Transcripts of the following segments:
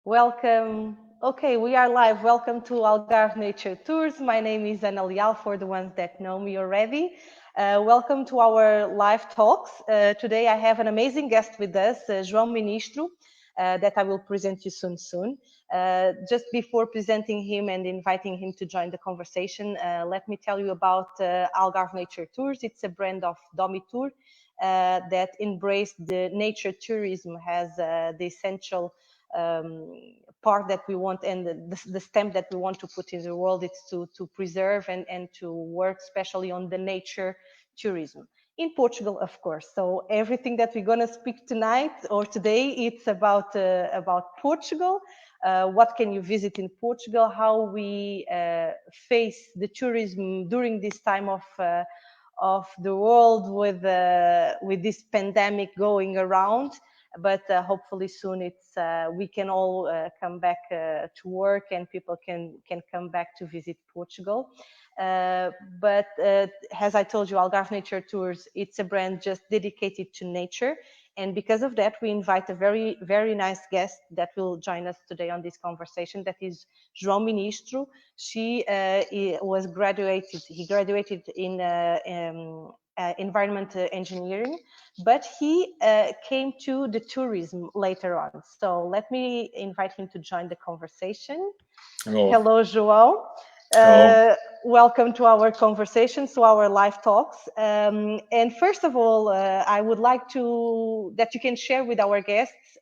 Welcome. Okay, we are live. Welcome to Algarve Nature Tours. My name is Ana Leal, for the ones that know me already. Welcome to our live talks. Today I have an amazing guest with us, João Ministro, that I will present you soon. Just before presenting him and inviting him to join the conversation, let me tell you about Algarve Nature Tours. It's a brand of Domitur that embraced the nature tourism as the essential part that we want, and the stamp that we want to put in the world. It's to preserve and to work especially on the nature tourism in Portugal, of course. So everything that we're going to speak tonight or today, it's about Portugal. What can you visit in Portugal? How we face the tourism during this time of the world with this pandemic going around. But hopefully soon we can all come back to work, and people can come back to visit Portugal. But as I told you, Algarve Nature Tours, it's a brand just dedicated to nature. And because of that, we invite a very, very nice guest that will join us today on this conversation. That is João Ministro. He graduated in environment engineering, but he came to the tourism later on. So let me invite him to join the conversation. Hello, João. Welcome to our conversations, to our live talks. And first of all, I would like that you can share with our guests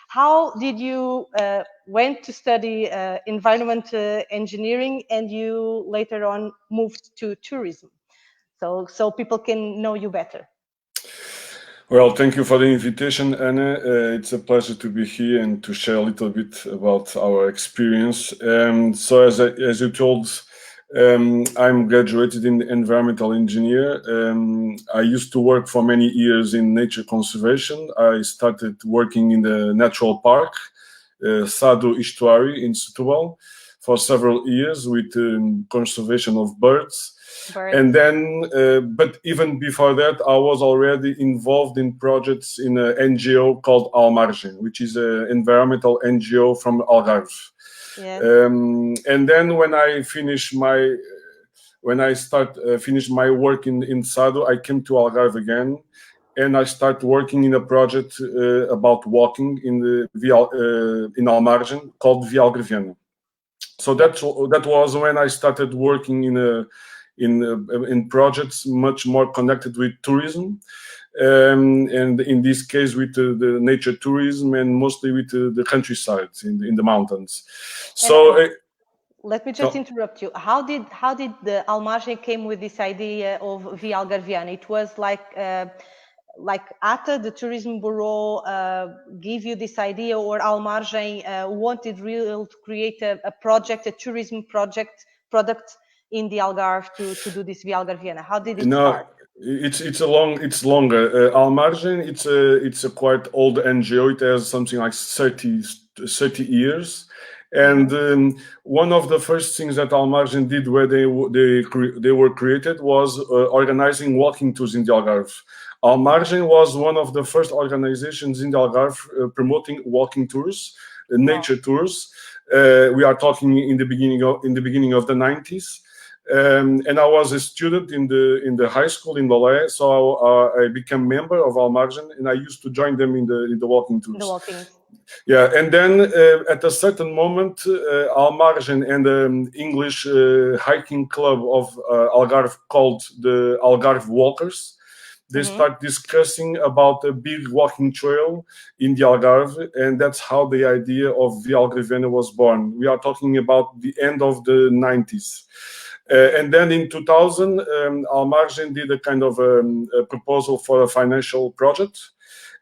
how did you went to study environment engineering, and you later on moved to tourism, so people can know you better. Well, thank you for the invitation, Anna. It's a pleasure to be here and to share a little bit about our experience. So as you told, I'm graduated in environmental engineer. I used to work for many years in nature conservation. I started working in the natural park, Sado Estuary in Setúbal, for several years with conservation of birds. And then, but even before that, I was already involved in projects in an NGO called Algarve, which is an environmental NGO from Algarve. Yeah. And then when I finished my work in Sado, I came to Algarve again, and I started working in a project about walking in Algarve called Via Algarviana. So that was when I started working in projects much more connected with tourism, and in this case with the nature tourism, and mostly with the countryside in the mountains. So let me just interrupt you. How did the Algarve came with this idea of Via Algarviana? It was like ATA, the tourism bureau, give you this idea, or Algarve wanted really to create a project, a tourism product in the Algarve to do this Via Algarviana? How did it start? It's longer. Algarve, it's a quite old NGO. It has something like 30 years. And one of the first things that Algarve did where they were created was organizing walking tours in the Algarve. Algarve was one of the first organizations in the Algarve promoting walking tours, nature tours. We are talking in the beginning of the 90s. And I was a student in the high school in Lolé, so I became member of Algarve, and I used to join them in the walking tours. Yeah, and then at a certain moment, Algarve and the English hiking club of Algarve, called the Algarve Walkers, they start discussing about a big walking trail in the Algarve, and that's how the idea of Via Algarviana was born. We are talking about the end of the 90s. And then in 2000, Algarve did a kind of a proposal for a financial project,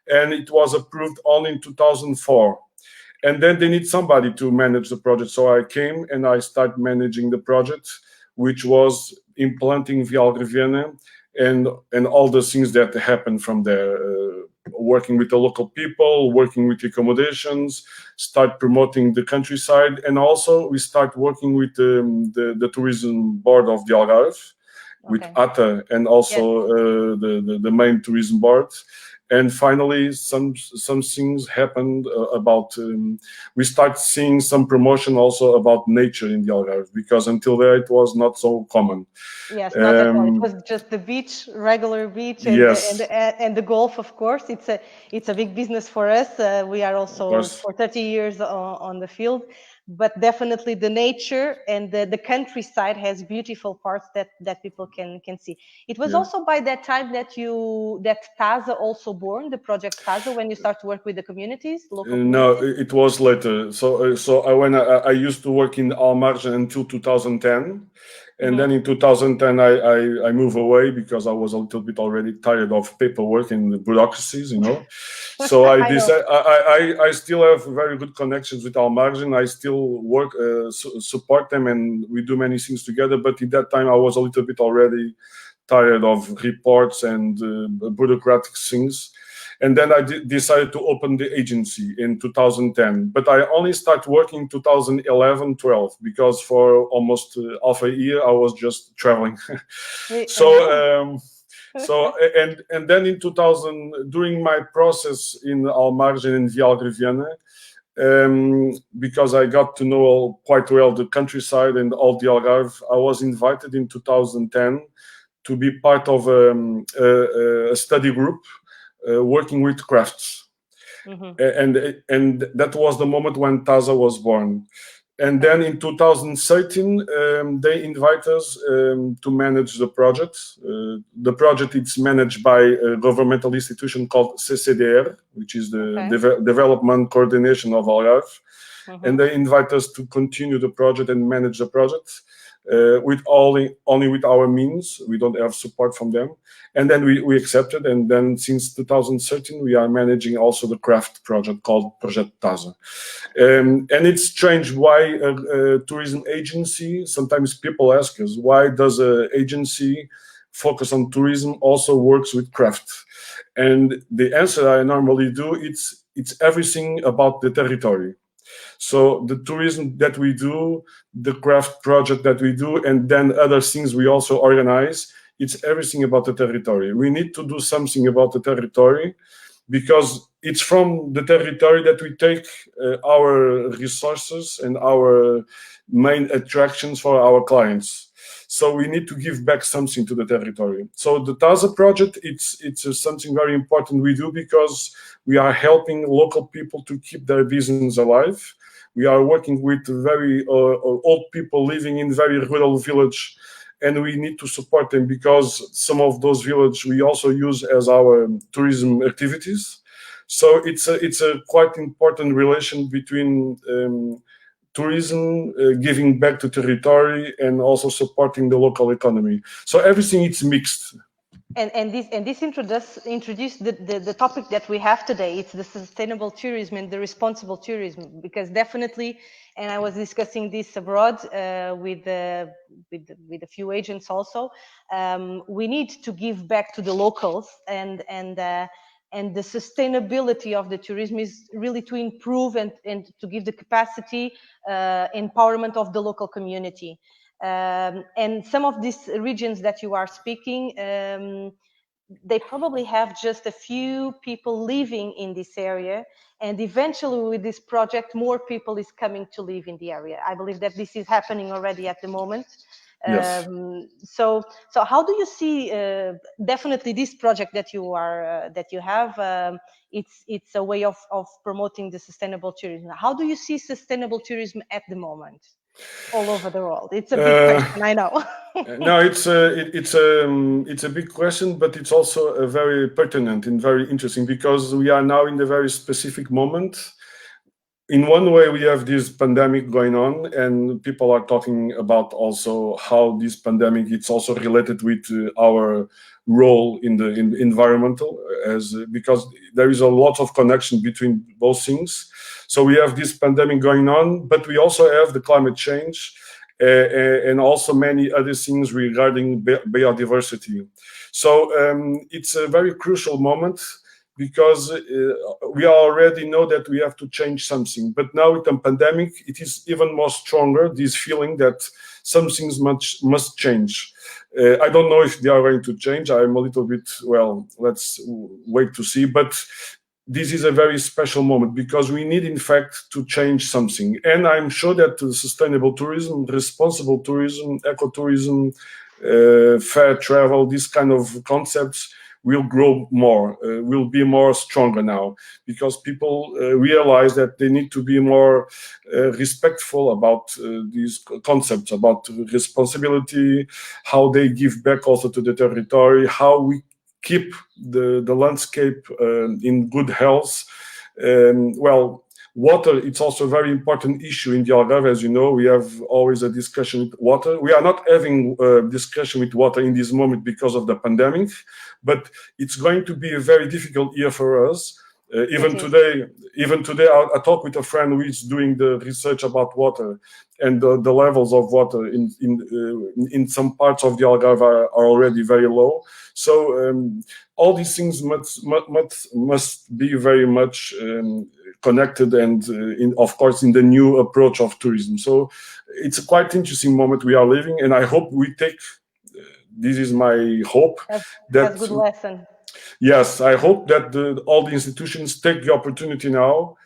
and it was approved only in 2004. And then they need somebody to manage the project. So I came and I started managing the project, which was implanting Via Algarviana and all the things that happened from there. Working with the local people, working with accommodations, start promoting the countryside, and also we start working with the tourism board of the Algarve, with ATA, and also the main tourism board. And finally, some things happened about. We start seeing some promotion also about nature in the Algarve, because until there it was not so common. Yes, not at all. It was just the beach, regular beach, and Yes. the golf, of course. It's a big business for us. We are also for 30 years on the field, but definitely the nature and the countryside has beautiful parts that people can see. It was also by that time that TASA also born, the project TASA, when you start to work with the communities, local communities? No, it was later. When I used to work in Almarge until 2010. And then in 2010, I moved away because I was a little bit already tired of paperwork and the bureaucracies, you know. So I decided I still have very good connections with Almarge. I still work, support them, and we do many things together. But at that time, I was a little bit already tired of reports and bureaucratic things. And then I decided to open the agency in 2010. But I only started working in 2011-12 because for almost half a year I was just traveling. And then in 2000, during my process in Almarge and in the Algarviana, because I got to know quite well the countryside and all the Algarve, I was invited in 2010 to be part of a study group working with crafts. And that was the moment when TASA was born. And then in 2013, they invite us to manage the project. The project is managed by a governmental institution called CCDR, which is the Development Coordination of Algarve. And they invite us to continue the project and manage the project with only with our means. We don't have support from them. And then we accepted. And then since 2013, we are managing also the craft project called Project TASA. And it's strange why a tourism agency, sometimes people ask us, why does an agency focus on tourism also works with craft? And the answer I normally do, it's everything about the territory. So the tourism that we do, the craft project that we do, and then other things we also organize, it's everything about the territory. We need to do something about the territory because it's from the territory that we take our resources and our main attractions for our clients. So we need to give back something to the territory. So the TASA project, it's something very important we do because we are helping local people to keep their business alive. We are working with very old people living in very rural village, and we need to support them because some of those villages we also use as our tourism activities. So it's a quite important relation between tourism, giving back to territory, and also supporting the local economy. So everything is mixed. And this introduced the topic that we have today. It's the sustainable tourism and the responsible tourism, because definitely, and I was discussing this abroad with a few agents also. We need to give back to the locals, and the sustainability of the tourism is really to improve and to give the capacity, empowerment of the local community. And some of these regions that you are speaking, they probably have just a few people living in this area, and eventually with this project more people is coming to live in the area. I believe that this is happening already at the moment. Yes. So how do you see definitely this project that you have, it's a way of promoting the sustainable tourism. How do you see sustainable tourism at the moment all over the world? It's a big question, I know. No, it's a big question, but it's also very pertinent and very interesting because we are now in a very specific moment. In one way, we have this pandemic going on, and people are talking about also how this pandemic it's also related with our role in the environmental, because there is a lot of connection between both things. So we have this pandemic going on, but we also have the climate change and also many other things regarding biodiversity. So it's a very crucial moment because we already know that we have to change something. But now with the pandemic, it is even more stronger, this feeling that some things must change. I don't know if they are going to change. I'm a little bit, well, let's wait to see. But this is a very special moment because we need, in fact, to change something. And I'm sure that sustainable tourism, responsible tourism, ecotourism, fair travel, these kind of concepts will grow more, will be more stronger now, because people realize that they need to be more respectful about these concepts, about responsibility, how they give back also to the territory, how we keep the landscape in good health. Well, water, it's also a very important issue in the Algarve. As you know, we have always a discussion with water. We are not having a discussion with water in this moment because of the pandemic, but it's going to be a very difficult year for us. Even today, I talk with a friend who is doing the research about water, and the levels of water in some parts of the Algarve are already very low. So all these things must be very much connected, and of course in the new approach of tourism. So it's a quite interesting moment we are living, and I hope we take. This is my hope. That's a good lesson. Yes, I hope that all the institutions take the opportunity now,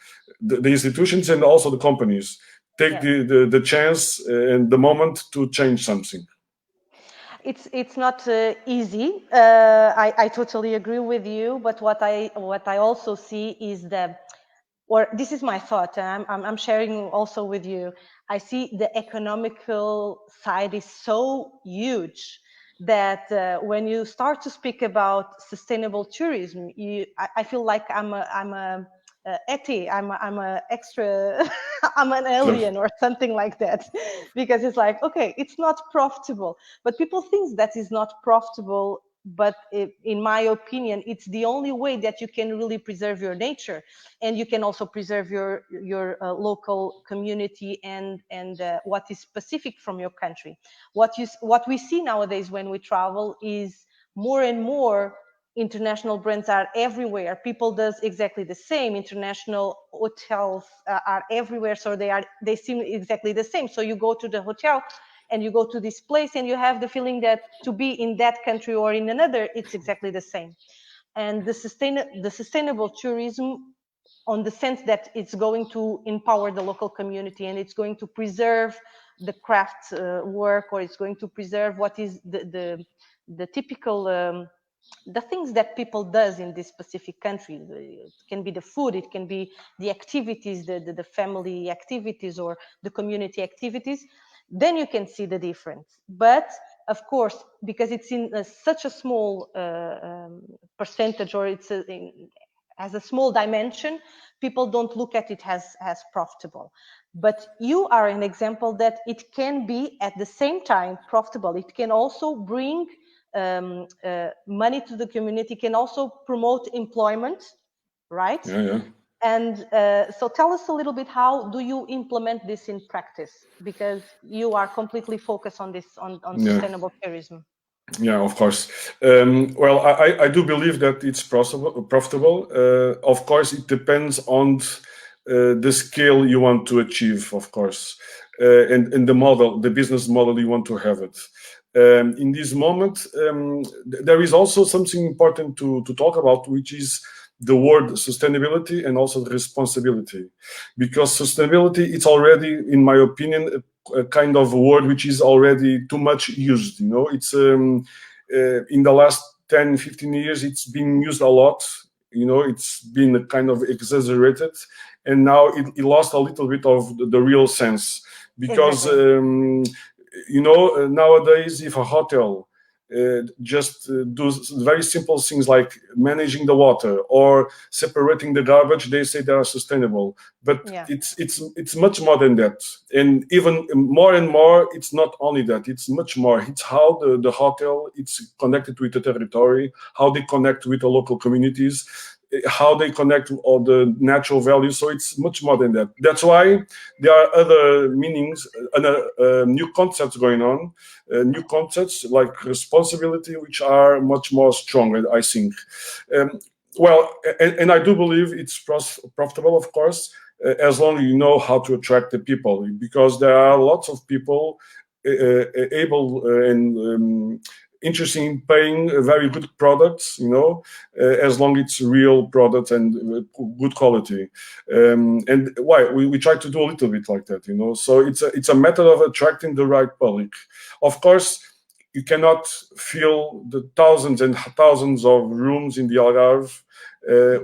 the institutions and also the companies take the chance and the moment to change something. It's not easy. I totally agree with you. But what I also see is or this is my thought, and I'm sharing also with you. I see the economical side is so huge that when you start to speak about sustainable tourism, I feel like I'm a ETI, I'm a extra, I'm an alien or something like that, because it's like, okay, it's not profitable, but people think that is not profitable. But in my opinion, it's the only way that you can really preserve your nature, and you can also preserve your local community and what is specific from your country. What we see nowadays when we travel is more and more international brands are everywhere. People does exactly the same. International hotels are everywhere, so they seem exactly the same. So you go to the hotel and you go to this place and you have the feeling that to be in that country or in another, it's exactly the same. And the sustainable tourism, on the sense that it's going to empower the local community and it's going to preserve the craft work, or it's going to preserve what is the typical the things that people does in this specific country. It can be the food, it can be the activities, the family activities or the community activities. Then you can see the difference. But of course, because it's in such a small percentage, or it's as a small dimension, people don't look at it as profitable. But you are an example that it can be at the same time profitable. It can also bring money to the community, can also promote employment, right? Yeah. And so tell us a little bit, how do you implement this in practice? Because you are completely focused on this, on sustainable tourism. Yeah, of course. Well, I do believe that it's profitable. Of course, it depends on the scale you want to achieve, of course, and the model, the business model you want to have it. In this moment, there is also something important to talk about, which is the word sustainability and also the responsibility. Because sustainability, it's already, in my opinion, a kind of a word which is already too much used. It's in the last 10, 15 years, it's been used a lot. It's been kind of exaggerated, and now it lost a little bit of the real sense. Because nowadays, if a hotel just does very simple things like managing the water or separating the garbage, they say they are sustainable. But it's much more than that. And even more and more, it's not only that, it's much more. It's how the hotel, it's connected with the territory, how they connect with the local communities, how they connect with all the natural values. So it's much more than that. That's why there are other meanings, new concepts going on, new concepts like responsibility, which are much more stronger, I think. well, and I do believe it's profitable, of course, as long as you know how to attract the people, because there are lots of people able and interested in paying very good products, as long as it's real product and good quality. And why we try to do a little bit like that, So it's a method of attracting the right public. Of course, you cannot fill the thousands and thousands of rooms in the Algarve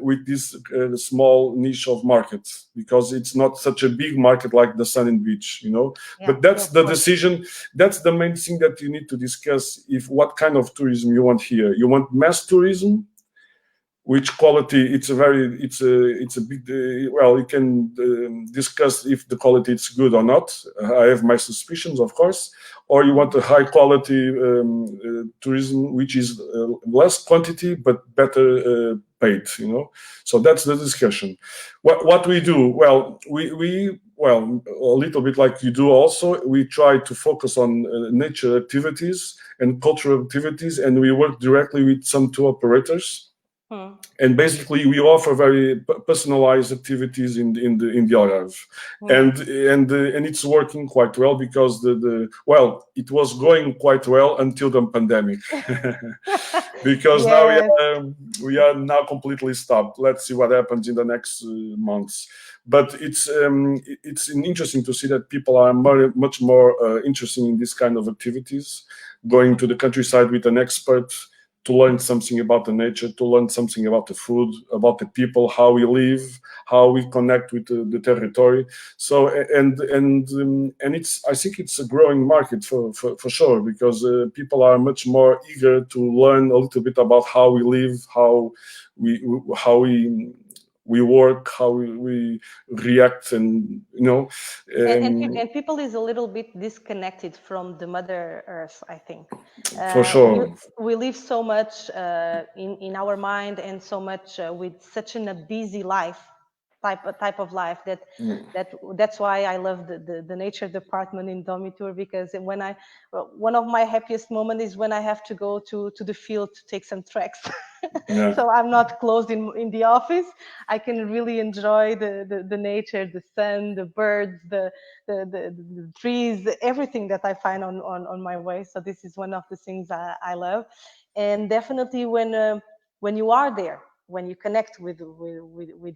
with this small niche of market, because it's not such a big market like the sun and beach, Yeah, but that's of the course. decision. That's the main thing that you need to discuss. If what kind of tourism you want here, you want mass tourism, which quality, it's a big, well, you can discuss if the quality is good or not. I have my suspicions, of course. Or you want a high quality tourism, which is less quantity but better paid, So that's the discussion. What we do, well, we well, a little bit like you do also, we try to focus on nature activities and cultural activities, and we work directly with some tour operators. And basically, we offer very personalized activities in the Algarve, and it's working quite well, because well, it was going quite well until the pandemic, because now Yes. we are now completely stopped. Let's see what happens in the next months. But it's interesting to see that people are much more interested in this kind of activities, going to the countryside with an expert, to learn something about the nature, to learn something about the food, about the people, how we live, how we connect with the territory. So and it's, I think it's a growing market for sure, because people are much more eager to learn a little bit about how we live, how we work, how we react, and And people is a little bit disconnected from the Mother Earth, I think. For sure. We live so much in our mind, and so much with such a busy life, type of life, that's why I love the nature department in Domitor, because when one of my happiest moments is when I have to go to the field to take some treks. Yeah. So I'm not closed in the office. I can really enjoy the nature, the sun, the birds, the trees, everything that I find on my way. So this is one of the things I love. And definitely when you are there, when you connect with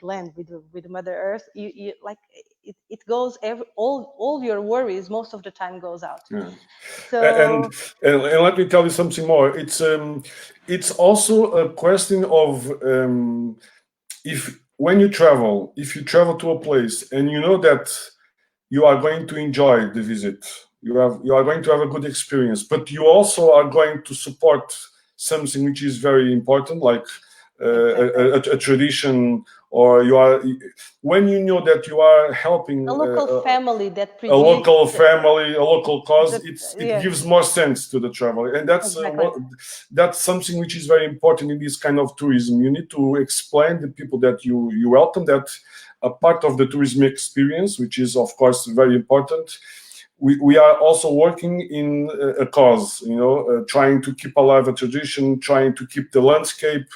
land, with Mother Earth, you like it goes all your worries most of the time goes out. Yeah. So And let me tell you something more. It's also a question of if you travel to a place and you know that you are going to enjoy the visit, you are going to have a good experience, but you also are going to support something which is very important, like a tradition, or when you know that you are helping a local family that a produce local family, a local cause, it yeah, gives more sense to the travel, and exactly. that's something which is very important in this kind of tourism. You need to explain the people that you welcome that a part of the tourism experience, which is of course very important. We are also working in a cause, trying to keep alive a tradition, trying to keep the landscape,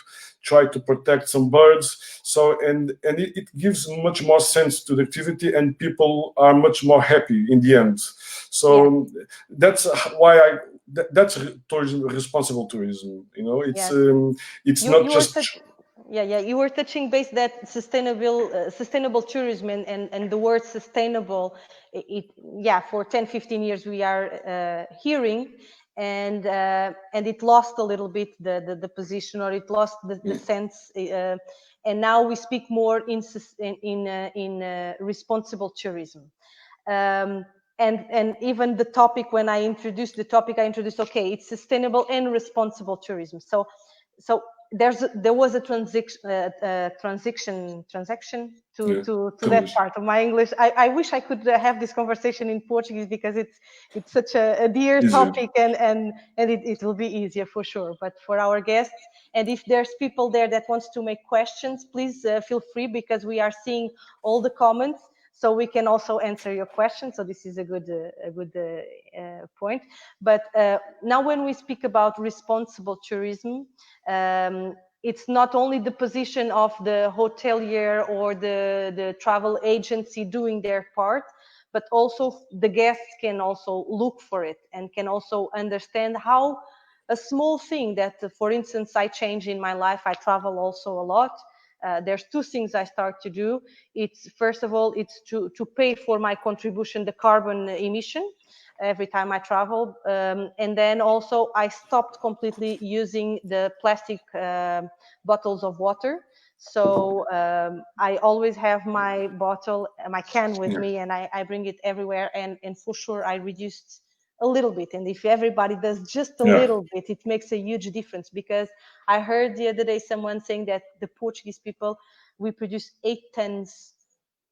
try to protect some birds. So and it gives much more sense to the activity, and people are much more happy in the end. So that's why that's tourism, responsible tourism. It's not just. You were touching base that sustainable tourism, and the word sustainable, for 10-15 years we are hearing, and it lost a little bit the position, or it lost the sense, and now we speak more in responsible tourism. And even the topic, when I introduced the topic, I introduced, okay, it's sustainable and responsible tourism. So there was a transaction to that part of my English. I wish I could have this conversation in Portuguese, because it's such a dear topic, and it will be easier for sure. But for our guests, and if there's people there that wants to make questions, please feel free, because we are seeing all the comments, so we can also answer your questions. So this is a good point. But now when we speak about responsible tourism, it's not only the position of the hotelier or the travel agency doing their part, but also the guests can also look for it and can also understand how a small thing that, for instance, I change in my life. I travel also a lot. There's two things I start to do. It's first of all, it's to pay for my contribution, the carbon emission, every time I travel. And then also I stopped completely using the plastic bottles of water. So I always have my bottle, my can with me, and I bring it everywhere. And for sure, I reduced a little bit. And if everybody does just a little bit, it makes a huge difference. Because I heard the other day someone saying that the Portuguese people, we produce 8 tons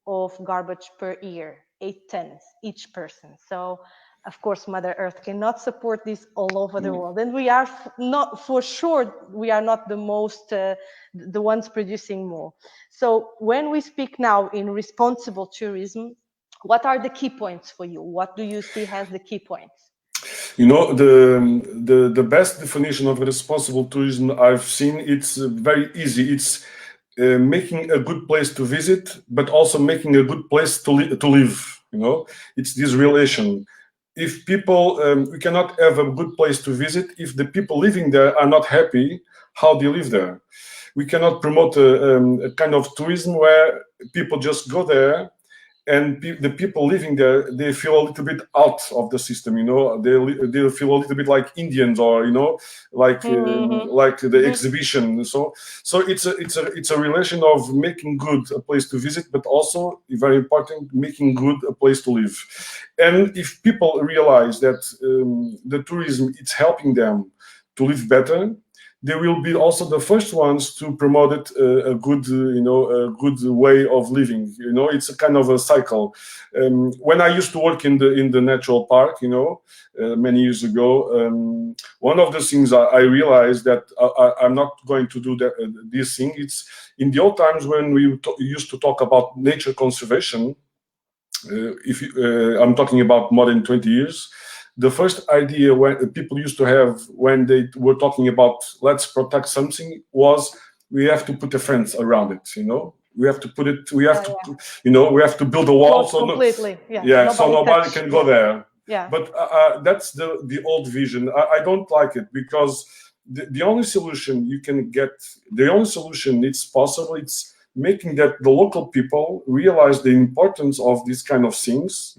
of garbage per year, 8 tons each person. So of course, Mother Earth cannot support this all over the world. And we are not, for sure, we are not the most, the ones producing more. So when we speak now in responsible tourism, what are the key points for you? What do you see as the key points? You know, the best definition of responsible tourism I've seen, it's very easy. It's making a good place to visit, but also making a good place to live. You know, it's this relation. If people, we cannot have a good place to visit if the people living there are not happy how they live there. We cannot promote a kind of tourism where people just go there and the people living there, they feel a little bit out of the system. You know, they feel a little bit like Indians, or you know, like the exhibition. So it's a relation of making good a place to visit, but also very important, making good a place to live. And if people realize that the tourism it's helping them to live better, they will be also the first ones to promote it, a good, a good way of living. You know, it's a kind of a cycle. When I used to work in the natural park, many years ago, one of the things I realized that I'm not going to do this thing. It's in the old times when we used to talk about nature conservation. I'm talking about more than 20 years. The first idea when people used to have when they were talking about let's protect something was we have to put a fence around it. We have to put it. We have we have to build a wall so completely. So nobody can go there. Yeah. But that's the old vision. I don't like it because the only solution you can get, the only solution it's possible, it's making that the local people realize the importance of these kind of things,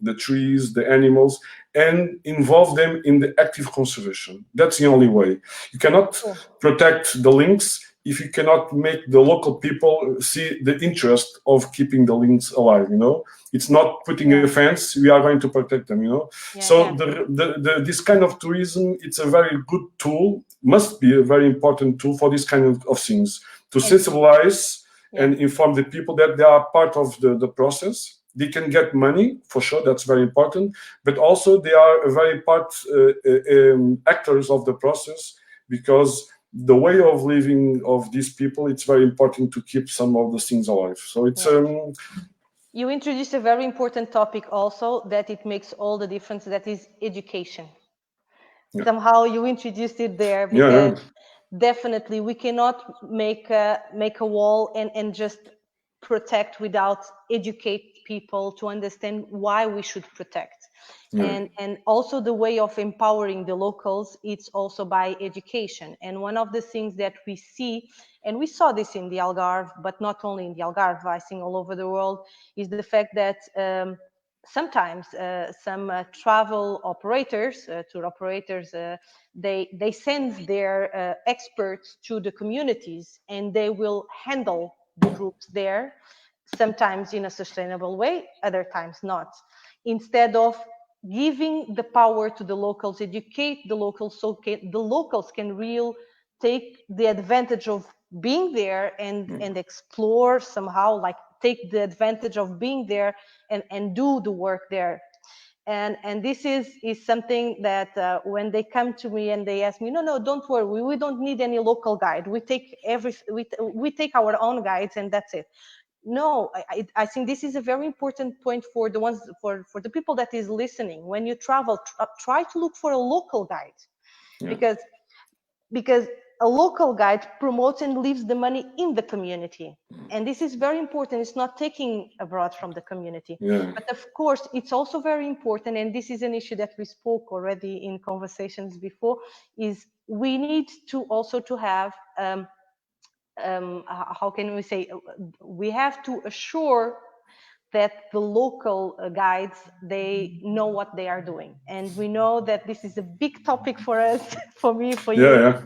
the trees, the animals, and involve them in the active conservation. That's the only way. You cannot protect the links if you cannot make the local people see the interest of keeping the links alive. It's not putting a fence, we are going to protect them. This kind of tourism, it's a very good tool, must be a very important tool for this kind of things, to sensibilize and inform the people that they are part of the process. They can get money, for sure, that's very important, but also they are a very part actors of the process, because the way of living of these people, it's very important to keep some of the things alive. So it's... You introduced a very important topic also, that it makes all the difference, that is education. Somehow you introduced it there, because definitely we cannot make a wall and just protect without educate people to understand why we should protect. And also the way of empowering the locals, it's also by education. And one of the things that we see, and we saw this in the Algarve, but not only in the Algarve, I think all over the world, is the fact that sometimes some travel operators, tour operators, they send their experts to the communities, and they will handle the groups there, sometimes in a sustainable way, other times not. Instead of giving the power to the locals, educate the locals, so the locals can take the advantage of being there and explore somehow, like take the advantage of being there and do the work there. And this is something that when they come to me and they ask me, no, don't worry, we don't need any local guide. We take we take our own guides, and that's it. No, I think this is a very important point for the ones for the people that is listening. When you travel, try to look for a local guide, because a local guide promotes and leaves the money in the community. And this is very important. It's not taking abroad from the community. Yeah. But of course, it's also very important, and this is an issue that we spoke already in conversations before, is we need to also to have, how can we say, we have to assure that the local guides, they know what they are doing. And we know that this is a big topic for us, for me, for you. Yeah.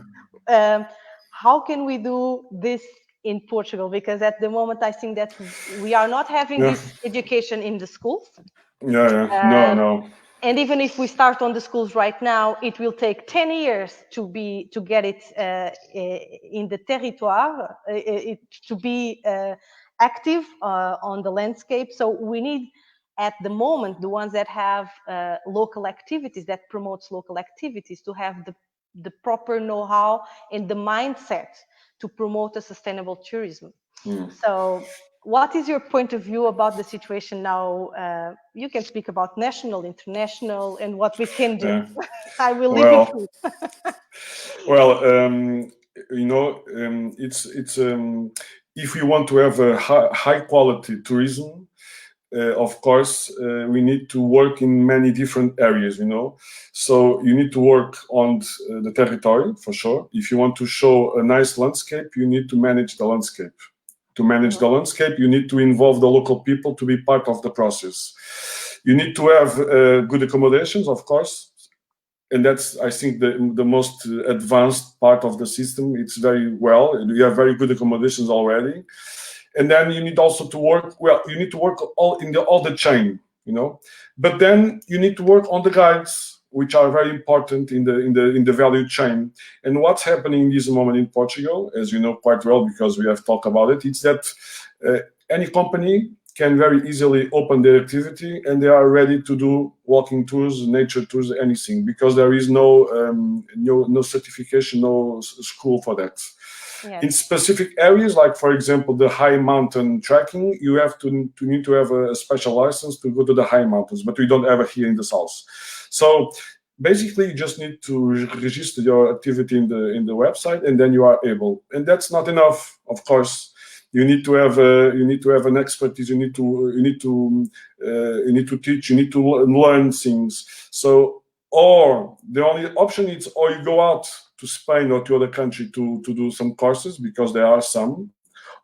How can we do this in Portugal? Because at the moment, I think that we are not having this education in the schools. No. And even if we start on the schools right now, it will take 10 years to get it in the territoire, to be active on the landscape. So we need, at the moment, the ones that have local activities, that promotes local activities, to have the proper know-how and the mindset to promote a sustainable tourism. So what is your point of view about the situation now? You can speak about national, international, and what we can do. I will leave it to you. Well, it's if we want to have a high quality tourism, of course, we need to work in many different areas, So you need to work on the territory, for sure. If you want to show a nice landscape, you need to manage the landscape. To manage the landscape, you need to involve the local people to be part of the process. You need to have good accommodations, of course. And that's, I think, the most advanced part of the system. It's very well. You have very good accommodations already. And then you need also to work, you need to work all the chain, But then you need to work on the guides, which are very important in the value chain. And what's happening in this moment in Portugal, as you know quite well, because we have talked about it, it's that any company can very easily open their activity and they are ready to do walking tours, nature tours, anything, because there is no certification, no school for that. Yes. In specific areas, like for example the high mountain trekking, you have to need to have a special license to go to the high mountains, but we don't have it here in the south. So basically, you just need to register your activity in the website, and then you are able. And that's not enough, of course. You need to have an expertise. You need to teach. You need to learn things. So, or the only option is, or you go out to Spain or to other country to do some courses, because there are some,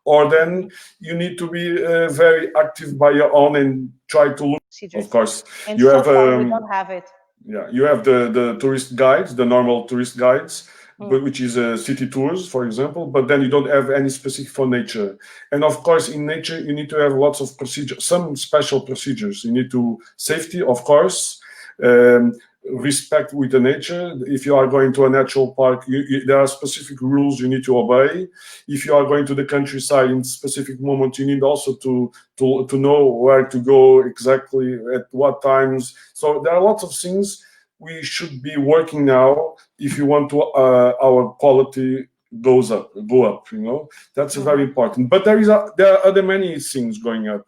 or then you need to be very active by your own and try to look. Of course, and you have. We don't have it. Yeah, you have the tourist guides, the normal tourist guides, which is city tours, for example. But then you don't have any specific for nature. And of course, in nature, you need to have lots of procedures, some special procedures. You need to safety, of course. Respect with the nature. If you are going to a natural park, there are specific rules you need to obey. If you are going to the countryside in specific moments, you need also to know where to go exactly at what times. So there are lots of things we should be working now if you want to our quality go up. That's very important. But there are other many things going on.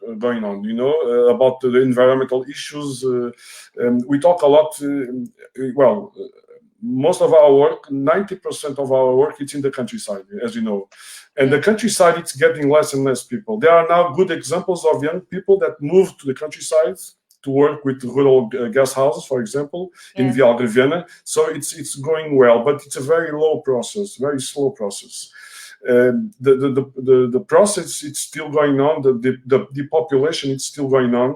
About the environmental issues. We talk a lot. Most of our work, 90% of our work, it's in the countryside, as you know. And the countryside, it's getting less and less people. There are now good examples of young people that move to the countryside to work with rural guest houses, for example, in Algarve. So it's going well, but it's a very low process, very slow process. The process, it's still going on. The depopulation, it's still going on,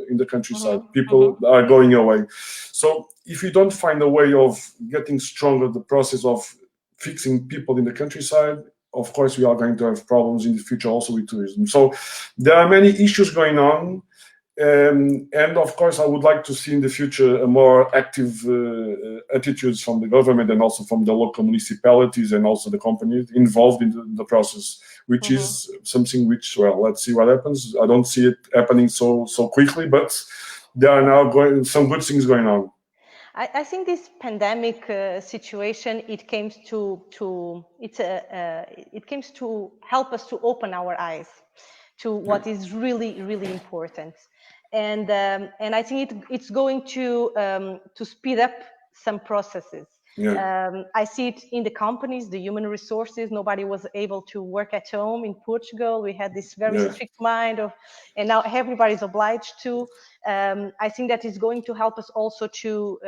in the countryside. People are going away. So if you don't find a way of getting stronger, the process of fixing people in the countryside, of course, we are going to have problems in the future also with tourism. So there are many issues going on. And of course, I would like to see in the future a more active attitudes from the government and also from the local municipalities and also the companies involved in the process, which is something which, let's see what happens. I don't see it happening so quickly, but there are now some good things going on. I think this pandemic situation, it came to help us to open our eyes to what is really, really important. And I think it's going to speed up some processes. I see it in the companies, the human resources. Nobody was able to work at home in Portugal. We had this very strict mind of, and now everybody's obliged to. I think that is going to help us also to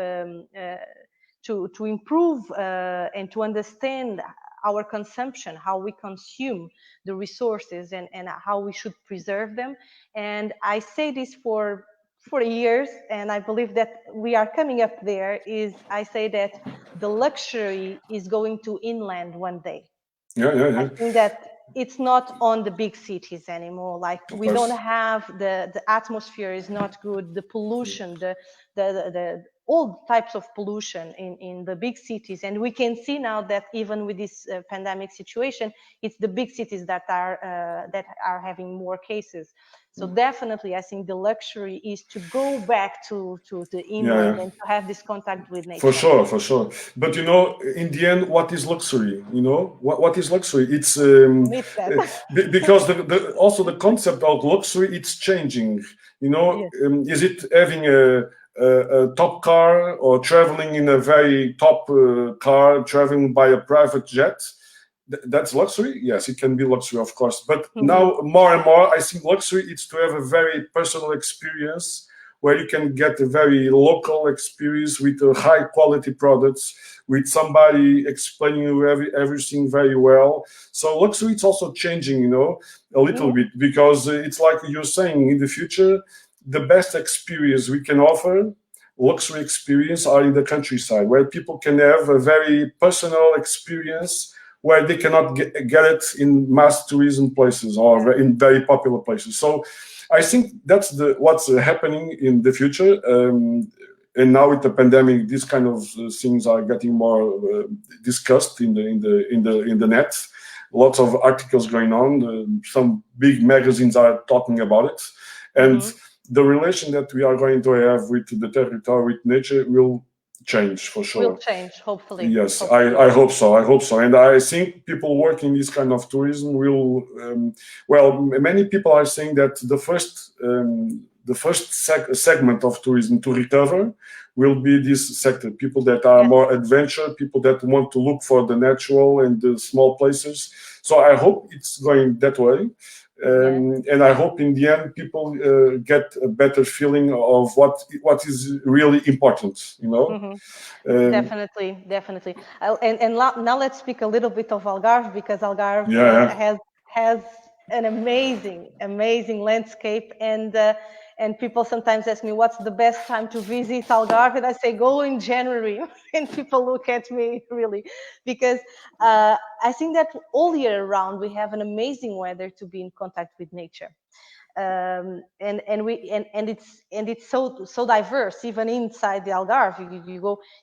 improve and to understand our consumption, how we consume the resources, and how we should preserve them. And I say this for years, and I believe that we are coming up there. I say that the luxury is going to inland one day. I think that it's not on the big cities anymore. Like, we don't have the atmosphere is not good, the pollution, the all types of pollution in the big cities. And we can see now that even with this pandemic situation, it's the big cities that are having more cases. So definitely, I think the luxury is to go back to the inland and to have this contact with nature. For sure. But in the end, what is luxury? What is luxury? It's because also the concept of luxury, it's changing. Is it having a top car, or traveling in a very top car, traveling by a private jet? That's luxury. Yes, it can be luxury, of course. But now more and more, I think luxury is to have a very personal experience, where you can get a very local experience with high quality products, with somebody explaining you everything very well. So luxury, it's also changing, a little bit, because it's like you're saying, in the future, the best experience we can offer, luxury experience, are in the countryside, where people can have a very personal experience, where they cannot get it in mass tourism places or in very popular places. So I think that's what's happening in the future. And now with the pandemic, these kind of things are getting more discussed in the net. Lots of articles going on. Some big magazines are talking about it, and the relation that we are going to have with the territory, with nature, will change for sure. Will change, hopefully. Yes, I hope so. And I think people working this kind of tourism will. Many people are saying that the first segment of tourism to recover will be this sector. People that are more adventure, people that want to look for the natural and the small places. So I hope it's going that way. And I hope in the end people get a better feeling of what is really important, Definitely. And now let's speak a little bit of Algarve, because Algarve has an amazing landscape, and people sometimes ask me, what's the best time to visit Algarve? And I say, go in January. And people look at me, really, because I think that all year round we have an amazing weather to be in contact with nature. And it's so diverse. Even inside the Algarve,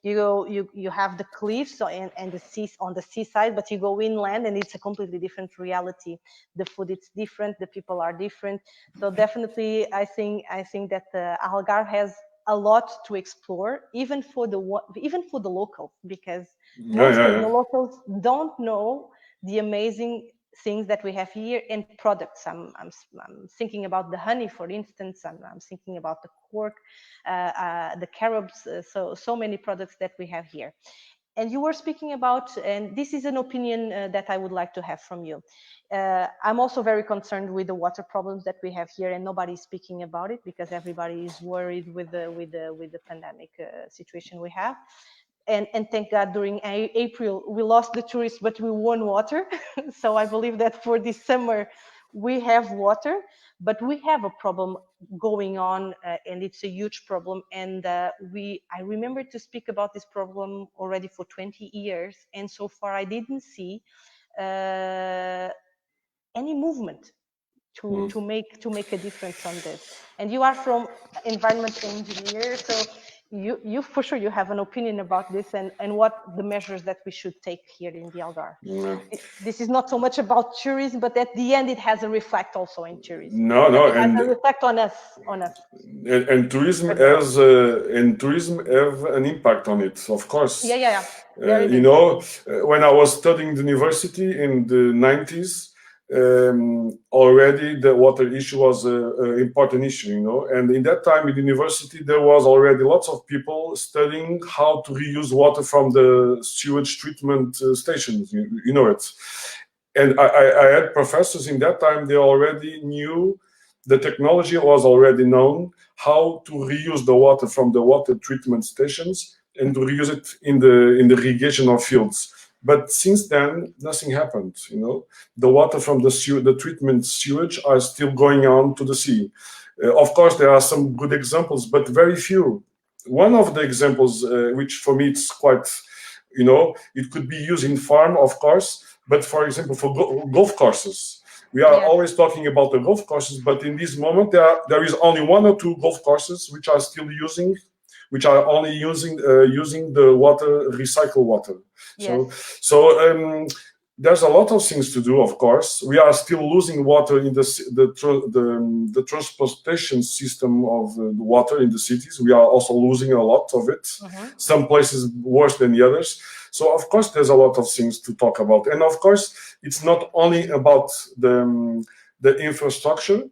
you have the cliffs and the seas on the seaside, but you go inland and it's a completely different reality. The food, it's different, the people are different. So definitely, I think that the Algarve has a lot to explore, even for the locals, because most of the locals don't know the amazing things that we have here, and products. I'm thinking about the honey, for instance. I'm thinking about the cork, the carobs. So many products that we have here. And you were speaking about, and this is an opinion that I would like to have from you. I'm also very concerned with the water problems that we have here, and nobody's speaking about it because everybody is worried with the pandemic situation we have. And thank God, during April, we lost the tourists, but we won water. So I believe that for this summer, we have water, but we have a problem going on, and it's a huge problem. And I remember to speak about this problem already for 20 years. And so far, I didn't see any movement to make a difference on this. And you are from environment engineer, so you for sure you have an opinion about this, and what the measures that we should take here in the Algarve. This is not so much about tourism, but at the end it has a reflect also in tourism. It has a reflect on us. And tourism have an impact on it, of course. Yeah. When I was studying the university in the 90s, already the water issue was an important issue, you know. And in that time in the university, there was already lots of people studying how to reuse water from the sewage treatment stations, you know it. And I had professors in that time, they already knew, the technology was already known, how to reuse the water from the water treatment stations and to reuse it in the irrigation of fields. But since then, nothing happened. You know, the water from the treatment sewage are still going on to the sea. Of course, there are some good examples, but very few. One of the examples, which for me it's quite, you know, it could be used in farm, of course, but for example, for golf courses. We are always talking about the golf courses, but in this moment, there is only 1 or 2 golf courses which are still using, which are only using the water, recycled water. Yes. So there's a lot of things to do. Of course, we are still losing water in the transportation system of the water in the cities. We are also losing a lot of it. Some places worse than the others. So of course, there's a lot of things to talk about, and of course, it's not only about the infrastructure.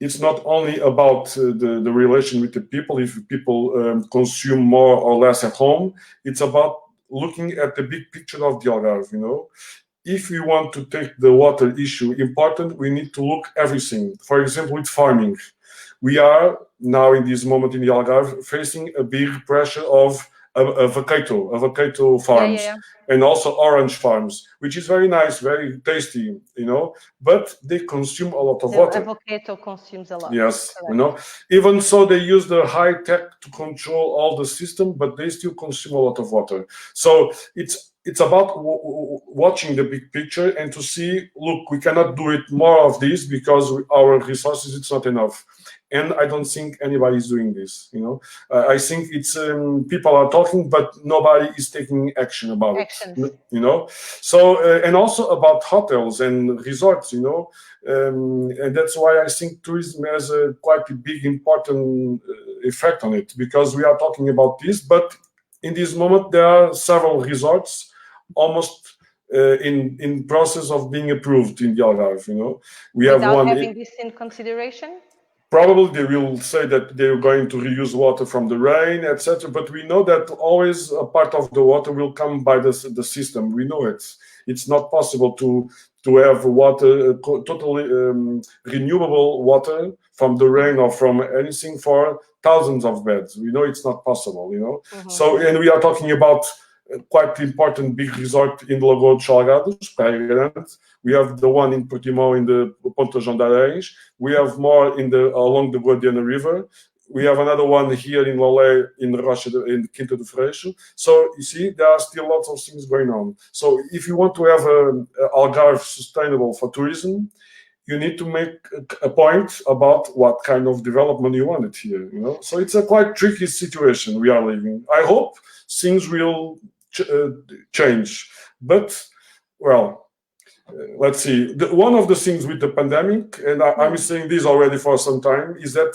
It's not only about the relation with the people, if people consume more or less at home. It's about looking at the big picture of the Algarve, you know. If we want to take the water issue important, we need to look everything. For example, with farming. We are now in this moment in the Algarve facing a big pressure of avocado farms, and also orange farms, which is very nice, very tasty, you know, but they consume a lot of water. Avocado consumes a lot. Yes, you know, even so they use the high tech to control all the system, but they still consume a lot of water. So it's about watching the big picture and to see, look, we cannot do it more of this because our resources, it's not enough. And I don't think anybody's doing this, you know. I think it's people are talking, but nobody is taking action about it, you know. So and also about hotels and resorts, you know, and that's why I think tourism has a quite a big important effect on it, because we are talking about this, but in this moment there are several resorts almost in process of being approved in the Algarve, you know. We have one having this in consideration. Probably they will say that they're going to reuse water from the rain, etc. But we know that always a part of the water will come by the system. We know it. It's not possible to have water, totally renewable water from the rain or from anything for thousands of beds. We know it's not possible, you know. So, and we are talking about quite important big resort in Lagoa dos Salgados, Praia Grande. We have the one in Portimão in the Ponta João de Areias. We have more in along the Guadiana River. We have another one here in Lolé, in Rocha, in Quinta do Freixo. So you see, there are still lots of things going on. So if you want to have Algarve sustainable for tourism, you need to make a point about what kind of development you want it here. You know, so it's a quite tricky situation we are living. I hope things will change, but well. Let's see. One of the things with the pandemic, and I'm saying this already for some time, is that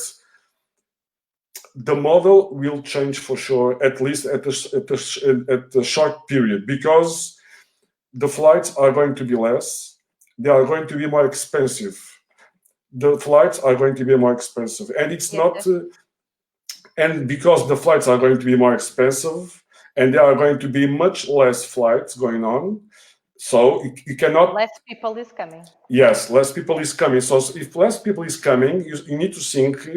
the model will change for sure, at least at a short period, because the flights are going to be less. They are going to be more expensive. The flights are going to be more expensive, and it's not. And because the flights are going to be more expensive, and there are going to be much less flights going on. So you cannot. Less people is coming. Yes, less people is coming. So if less people is coming, you need to think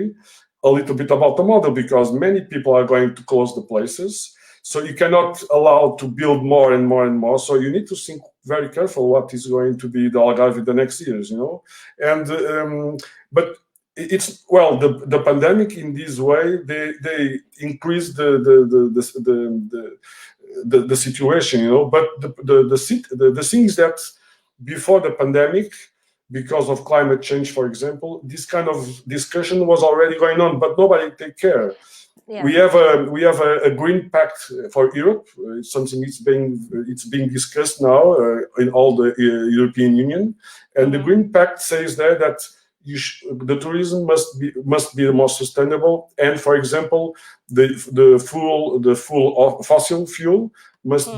a little bit about the model, because many people are going to close the places. So you cannot allow to build more and more and more. So you need to think very careful what is going to be the Algarve in the next years, you know. And but it's the pandemic in this way they increase the situation, you know. But the thing is that before the pandemic, because of climate change, for example, this kind of discussion was already going on, but nobody take care. Yeah. We have a green pact for Europe. It's something it's being discussed now in all the European Union, and the green pact says there that the tourism must be more sustainable, and for example, the full fossil fuel must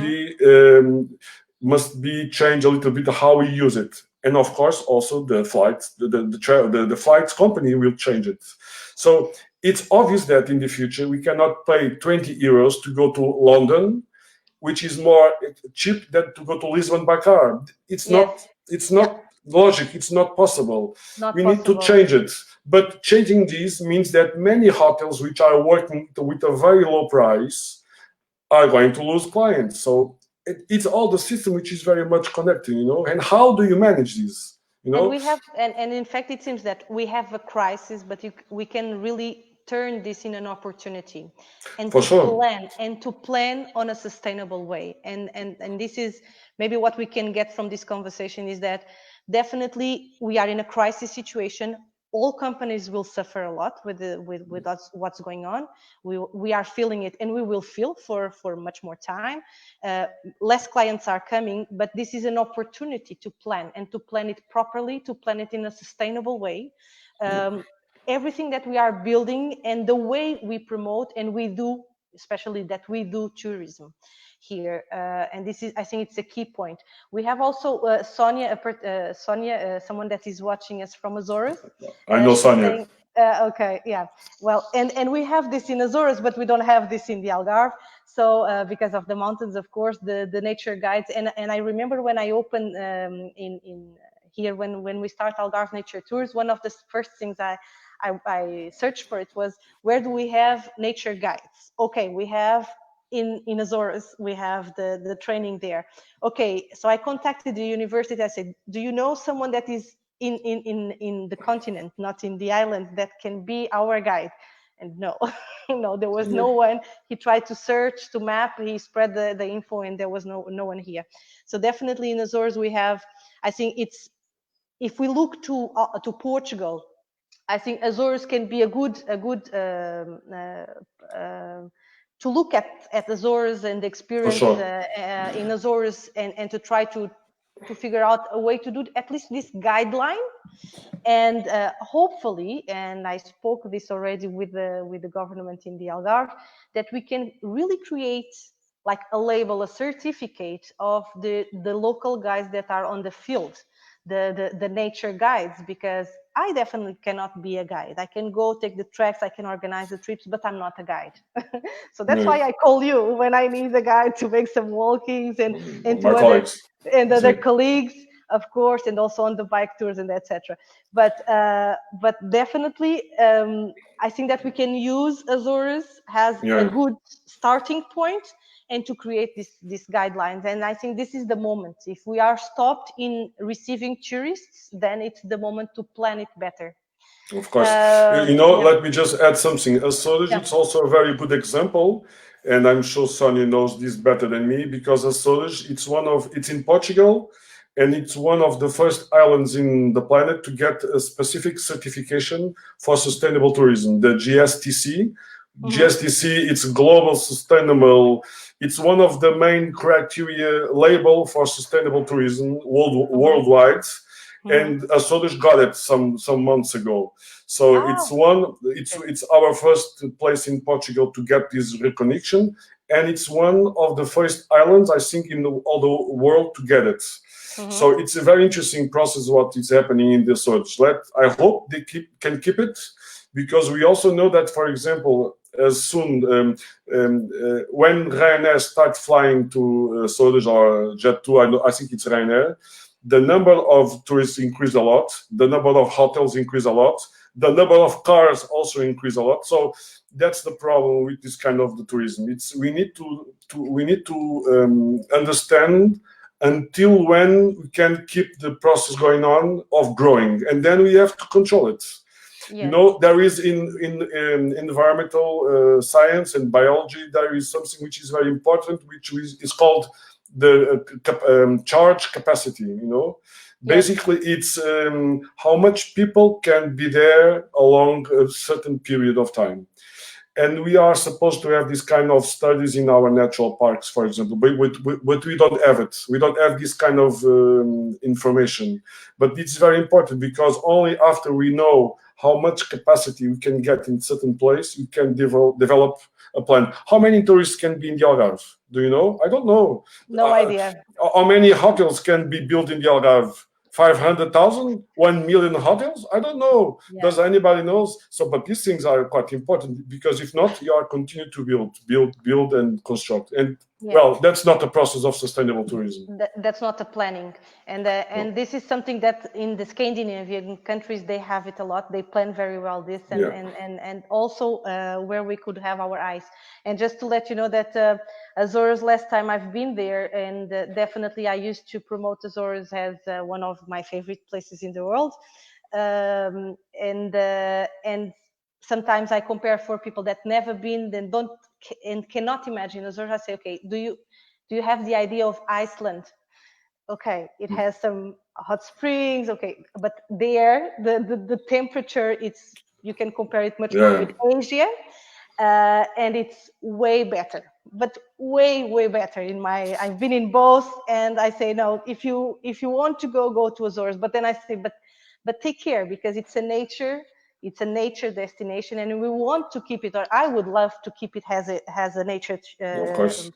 be changed a little bit how we use it. and of course also the flights, the flights company will change it. So it's obvious that in the future we cannot pay 20 euros to go to London, which is more cheap than to go to Lisbon by car. It's not logic. It's not possible. We need to change it. But changing this means that many hotels which are working with a very low price are going to lose clients. So it's all the system which is very much connected, And how do you manage this? And we have, and in fact, it seems that we have a crisis, but we can really turn this in an opportunity, and to plan on a sustainable way. And this is maybe what we can get from this conversation, is that definitely we are in a crisis situation. All companies will suffer a lot with what's going on. We are feeling it, and we will feel for much more time. Less clients are coming, but this is an opportunity to plan, and to plan it properly, to plan it in a sustainable way. Everything that we are building and the way we promote and we do, especially that we do tourism here, and this is, I think it's a key point. We have also Sonia, someone that is watching us from Azores. I know Sonia. Okay, yeah. Well, and we have this in Azores, but we don't have this in the Algarve. So because of the mountains, of course, the nature guides. And I remember when I opened in here, when we start Algarve Nature Tours, one of the first things I searched for it was, where do we have nature guides? Okay, we have in Azores, we have the training there. Okay, so I contacted the university. I said, do you know someone that is in the continent, not in the island, that can be our guide? And no, no, there was no one. He tried to search, to map, he spread the info, and there was no one here. So definitely in Azores we have, I think it's, if we look to Portugal, I think Azores can be a good to look at Azores and the experience in Azores, and to try to figure out a way to do at least this guideline. And hopefully, and I spoke this already with the government in the Algarve, that we can really create like a label, a certificate of the local guides that are on the field, the nature guides, because I definitely cannot be a guide. I can go take the tracks, I can organize the trips, but I'm not a guide. So that's why I call you when I need a guide to make some walkings, and to other colleagues, of course, and also on the bike tours and etc. But definitely, I think that we can use Azores as a good starting point, and to create these guidelines. And I think this is the moment. If we are stopped in receiving tourists, then it's the moment to plan it better. Of course. Let me just add something. Azores, it's also a very good example, and I'm sure Sonia knows this better than me, because Azores, it's in Portugal, and it's one of the first islands in the planet to get a specific certification for sustainable tourism, the GSTC. GSTC, it's global sustainable. It's one of the main criteria label for sustainable tourism worldwide. And Azores got it some months ago. So it's our first place in Portugal to get this recognition, and it's one of the first islands, I think, in all the world to get it. So it's a very interesting process what is happening in the Azores. I hope they can keep it, because we also know that, for example, as soon when Ryanair starts flying to Azores, or Jet2, I think it's Ryanair, the number of tourists increase a lot, the number of hotels increase a lot, the number of cars also increase a lot. So that's the problem with this kind of the tourism. We need to understand until when we can keep the process going on of growing, and then we have to control it. There is in environmental science and biology, there is something which is very important, which is called the charge capacity. Basically it's how much people can be there along a certain period of time. And we are supposed to have this kind of studies in our natural parks, for example, but we don't have it. We don't have this kind of information. But it's very important, because only after we know how much capacity we can get in certain place, we can develop a plan. How many tourists can be in the Algarve? Do you know? I don't know. No idea. How many hotels can be built in the Algarve? 500,000, 1 million hotels? I don't know. Yeah. Does anybody knows? So, but these things are quite important, because if not, you are continue to build and construct. And well, that's not the process of sustainable tourism. That's not the planning. And this is something that in the Scandinavian countries, they have it a lot. They plan very well this, and also where we could have our eyes. And just to let you know that Azores, last time I've been there, and definitely I used to promote Azores as one of my favorite places in the world. And sometimes I compare for people that never been, then don't and cannot imagine Azores. I say, okay, do you have the idea of Iceland? Okay, it has some hot springs. Okay, but there the temperature, you can compare it much more with Asia, and it's way better. But way better I've been in both, and I say no. If you want to go to Azores, but then I say but take care, because it's a nature destination, and we want to keep it, or I would love to keep it as a nature of course.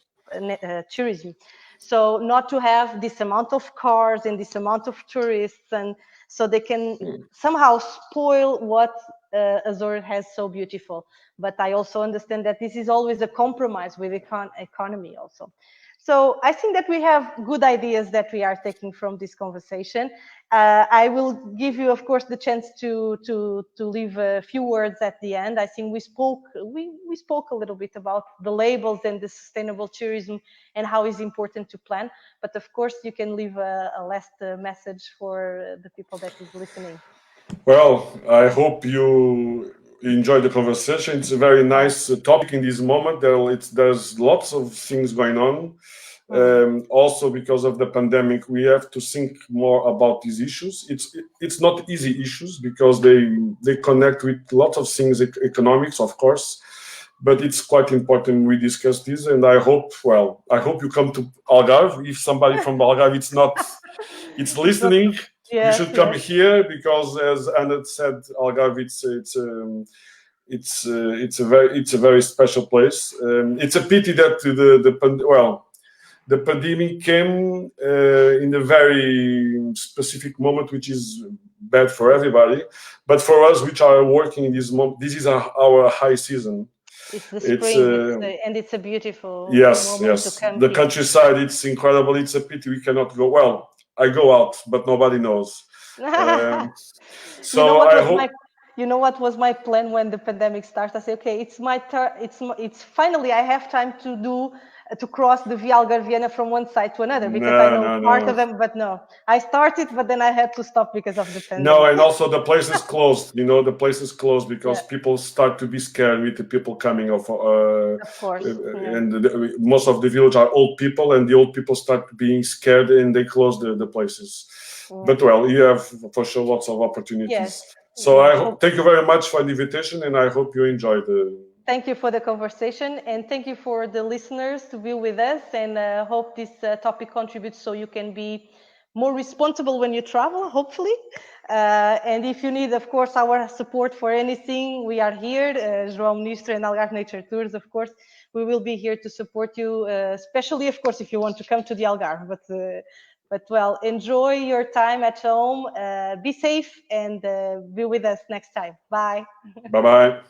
Tourism. So not to have this amount of cars and this amount of tourists, and so they can somehow spoil what Azores has so beautiful. But I also understand that this is always a compromise with economy also. So I think that we have good ideas that we are taking from this conversation. I will give you, of course, the chance to leave a few words at the end. I think we spoke a little bit about the labels and the sustainable tourism and how it's important to plan. But of course, you can leave a last message for the people that is listening. Well, I hope you enjoy the conversation. It's a very nice topic in this moment. There's lots of things going on. Also, because of the pandemic, we have to think more about these issues. It's not easy issues, because they connect with lots of things, economics, of course, but it's quite important we discuss this. And I hope you come to Algarve. If somebody from Algarve it's listening, you should come here, because as Anna said, Algarve it's a very special place. It's a pity that the pandemic came in a very specific moment, which is bad for everybody. But for us, which are working in this moment, this is our high season. It's the spring, and it's a beautiful moment to come the here. Countryside, it's incredible. It's a pity we cannot go. Well, I go out, but nobody knows. So I hope. You know what was my plan when the pandemic started? I said, okay, it's my turn. It's finally I have time to cross the Via Algarviana from one side to another, because I know part of them. But no, I started, but then I had to stop because of the pandemic. No, and also the place is closed. The place is closed because people start to be scared with the people coming of course. And most of the village are old people, and the old people start being scared, and they close the places. But well, you have for sure lots of opportunities. Yes. So thank you very much for the invitation, and I hope you enjoyed the. Thank you for the conversation, and thank you for the listeners to be with us, and hope this topic contributes so you can be more responsible when you travel, hopefully. And if you need, of course, our support for anything, we are here, João Ministro and Algarve Nature Tours, of course. We will be here to support you, especially, of course, if you want to come to the Algarve. But well, enjoy your time at home, be safe, and be with us next time. Bye. Bye-bye.